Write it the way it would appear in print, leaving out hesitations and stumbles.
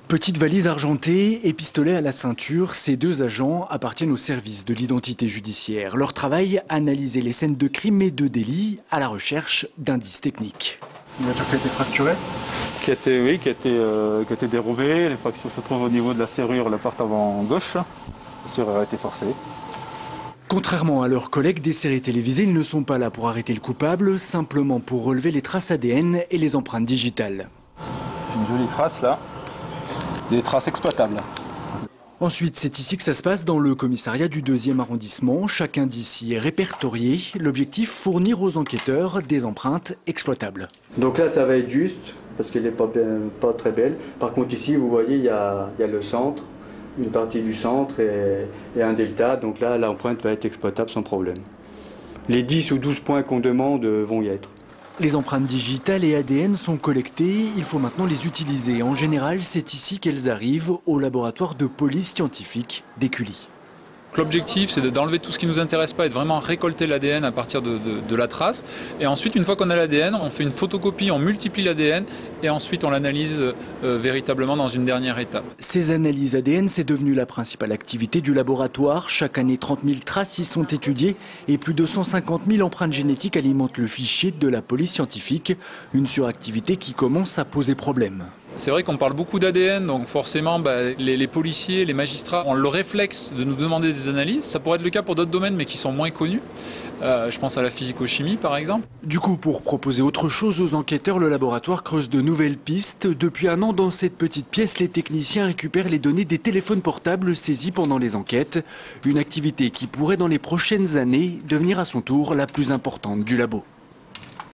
Petite valise argentée et pistolet à la ceinture, ces deux agents appartiennent au service de l'identité judiciaire. Leur travail, analyser les scènes de crime et de délit à la recherche d'indices techniques. C'est une voiture qui a été fracturée ? Qui a été dérobée. Les fractures se trouvent au niveau de la serrure, la porte avant gauche. La serrure a été forcée. Contrairement à leurs collègues des séries télévisées, ils ne sont pas là pour arrêter le coupable, simplement pour relever les traces ADN et les empreintes digitales. Une jolie trace là. Des traces exploitables. Ensuite, c'est ici que ça se passe dans le commissariat du 2e arrondissement. Chaque indice y est répertorié. L'objectif, fournir aux enquêteurs des empreintes exploitables. Donc là, ça va être juste, parce qu'elle n'est pas très belle. Par contre, ici, vous voyez, il y a le centre, une partie du centre et un delta. Donc là, l'empreinte va être exploitable sans problème. Les 10 ou 12 points qu'on demande vont y être. Les empreintes digitales et ADN sont collectées, il faut maintenant les utiliser. En général, c'est ici qu'elles arrivent, au laboratoire de police scientifique d'Écully. L'objectif, c'est d'enlever tout ce qui ne nous intéresse pas et de vraiment récolter l'ADN à partir de la trace. Et ensuite, une fois qu'on a l'ADN, on fait une photocopie, on multiplie l'ADN et ensuite on l'analyse véritablement dans une dernière étape. Ces analyses ADN, c'est devenu la principale activité du laboratoire. Chaque année, 30 000 traces y sont étudiées et plus de 150 000 empreintes génétiques alimentent le fichier de la police scientifique. Une suractivité qui commence à poser problème. C'est vrai qu'on parle beaucoup d'ADN, donc forcément les policiers, les magistrats ont le réflexe de nous demander des analyses. Ça pourrait être le cas pour d'autres domaines mais qui sont moins connus. Je pense à la physico-chimie par exemple. Du coup, pour proposer autre chose aux enquêteurs, le laboratoire creuse de nouvelles pistes. Depuis un an, dans cette petite pièce, les techniciens récupèrent les données des téléphones portables saisis pendant les enquêtes. Une activité qui pourrait dans les prochaines années devenir à son tour la plus importante du labo.